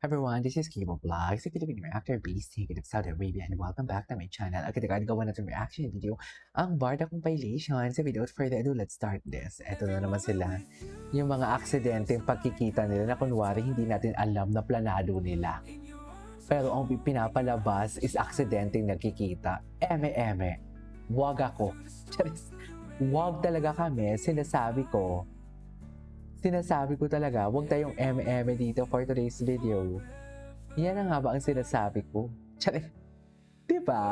Everyone, this is Kibo Vlogs, a Filipino actor based here in Saudi Arabia, and welcome back to my channel. Agad gawa natin reaction video ang Barda Compilation. Sa without further ado, let's start this. Eto na naman sila. Yung mga aksidenteng pagkikita nila na kunwari hindi natin alam na planado nila. Pero ang pinapalabas is aksidenteng nagkikita. Eme-eme. Wag ako. Charis. Wag talaga kami. Sinasabi ko talaga, huwag tayong eme-eme dito for today's video. Yan na nga ba ang sinasabi ko? Tsari. Diba?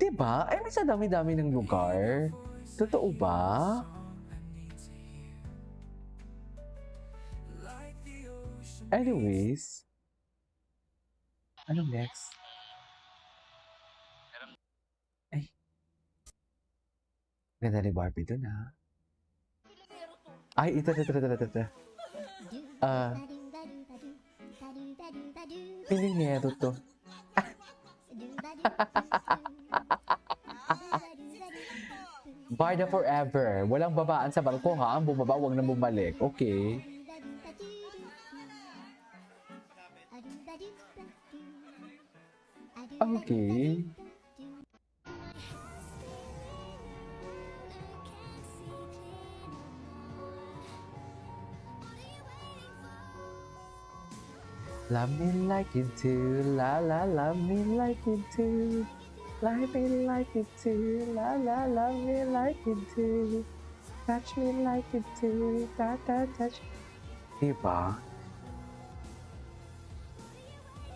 Diba? Ay, may sa dami-dami ng lugar. Totoo ba? Anyways. Anong next? Ay. Ganda ni Barbie dun, ha? Ay, ito. Piningero to. Barda forever. Walang babaan sa barko, ha? Ang bumaba, huwag na bumalik. Okay. Okay. Love me like it too, la la, love me like it too. Love me like it too, la la, love me like it too. Touch me like it too, touch. Diba?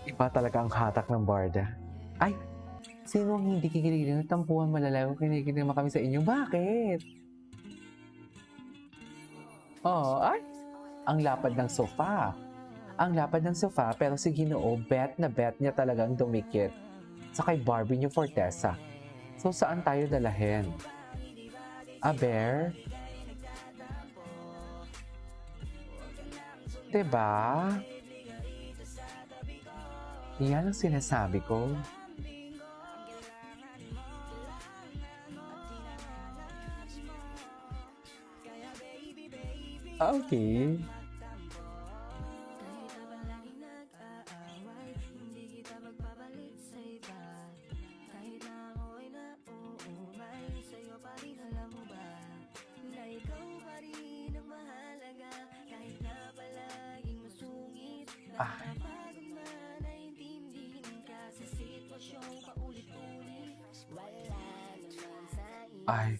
Iba talaga ang hatak ng Barda. Ay! Sino ang hindi kikilig ng tampuhan malalayo? Kinikilig naman kami sa inyo. Bakit? Oh, ay! Ang lapad ng sofa. Ang lapad ng sofa, pero si Ginoo, bet niya talagang dumikit sa kay Barbie New Fortesa. So, saan tayo dalahin? A bear? Diba? Yan ang sinasabi ko. Okay. Ay.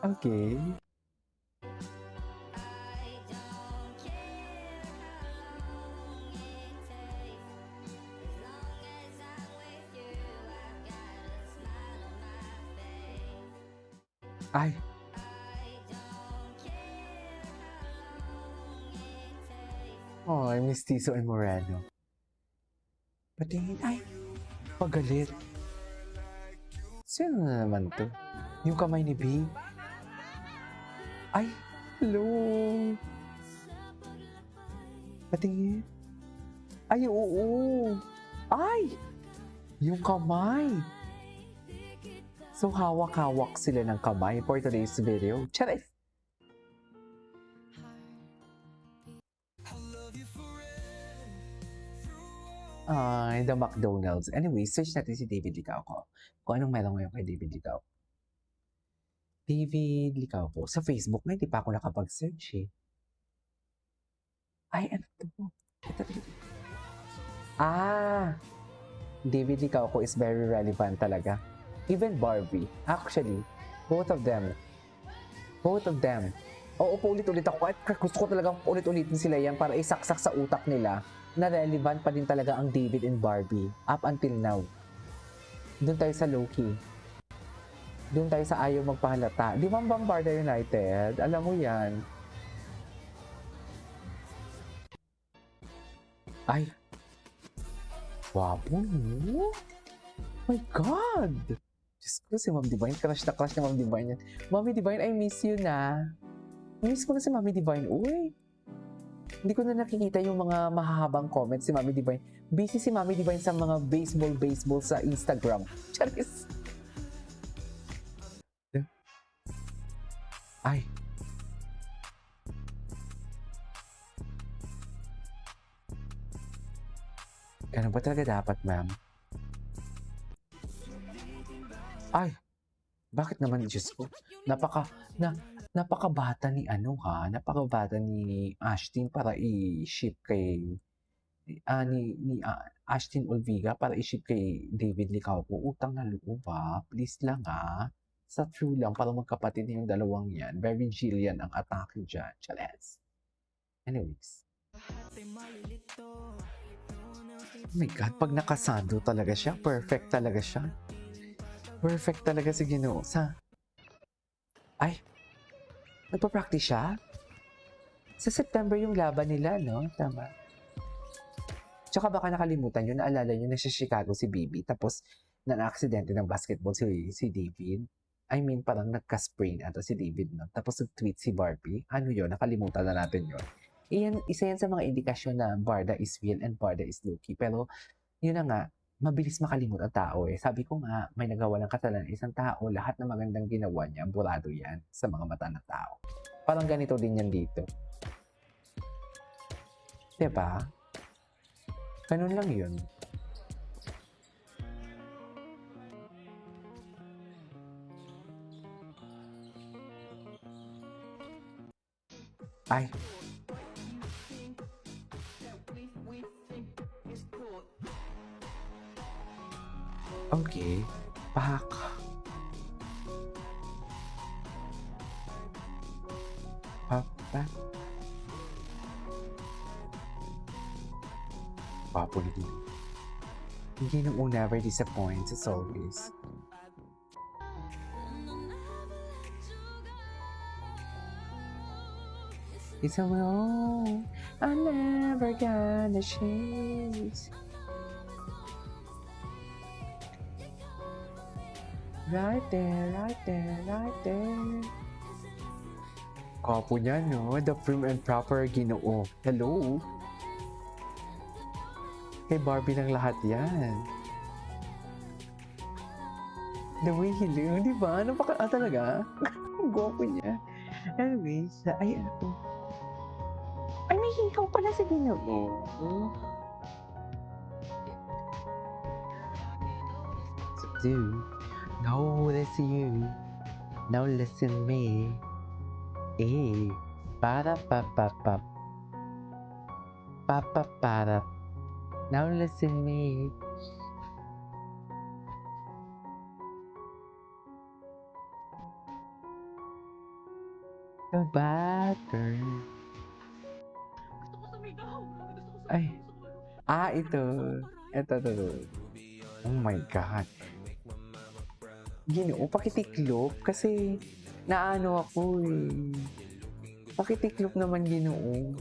Okay. Ay. Oh, Mestizo and Moreno. Patingin, ay, pagalit. Sino na naman to? Yung kamay ni B? Ay, hello. Patingin. Ay, oo. Ay, yung kamay. So, hawak-hawak sila ng kamay for today's video. Charis! Ay, the McDonald's. Anyway, search natin si David Licauco. Kung anong meron ngayon kay David Licauco. David Licauco. Sa Facebook na, hindi pa ako nakapag-search eh. Ay, ano to? Ito. Ah! David Licauco is very relevant talaga. Even Barbie. Actually, both of them. Oo, paulit-ulit ako. At gusto ko talagang ulit-ulitin sila yan para isaksak sa utak nila na relevant pa din talaga ang David and Barbie up until now. Doon tayo sa Loki. Doon tayo sa ayaw magpahalata. Di ba bang Barda United? Alam mo yan. Ay. Wapo, no? My God! Diyos ko, si Ma'am Divine, crush na Ma'am Divine yan. Mami Divine, I miss you na. Miss ko na si Mami Divine. Uy, hindi ko na nakikita yung mga mahahabang comments si Mami Divine. Busy si Mami Divine sa mga baseball sa Instagram. Charis. Ay. Ganun ba talaga dapat, ma'am? Ay, bakit naman, Diyos ko? Napakabata ni napakabata ni Ashtin para i-ship kay Ashtin Olviga para i-ship kay David Licauco. Utang na loob please lang sa true lang para magkapatid yung dalawang yan. Very Jillian ang atake dyan. Chales. Anyways. Oh my God, pag nakasando talaga siya, perfect talaga siya. Perfect talaga si Ginoo. Ay, nagpa-practice siya? Sa September yung laban nila, no? Tama. Tsaka baka nakalimutan nyo, naalala nyo na sa Chicago si Bibi, tapos na-aksidente ng basketball si David. I mean, parang nagka-sprain ata si David, no? Tapos nag-tweet si Barbie. Ano yun? Nakalimutan na natin yun. Isa yan sa mga indikasyon na Barda is real and Barda is low-key. Pero, yun na nga, mabilis makalimot ang tao eh. Sabi ko nga, may nagawa ng kasalanan isang tao, lahat ng magandang ginawa niya, burado yan sa mga mata ng tao. Parang ganito din yan dito. Diba? Ganun lang yun. Ay. Okay. Pak. Papo ni Ginoo. Ginoo never disappoints as always. It's a wrong I'm never gonna change. Right there, right there, right there. Kapo niya, no? The prim and proper Ginoo. Hello? Kay Barbie ng lahat yan. The way he look, di ba? Talaga? Ang gwapo niya. Anyways, ay, ano? Ay, may hikaw pala sa Ginoo. Do. No, listen you. Now listen me. Para pa pa pa. Papa para. Now listen me. The butter. Ay. Ito. Ito. Oh my God. Ginoo, pakitiklop kasi naano ako eh. Pakitiklop naman, Ginoo.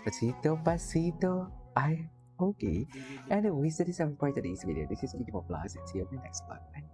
Pasito, pasito. Ay, okay. Anyways, that is all for today's video. This is Video Plus and see you on the next vlog. Bye.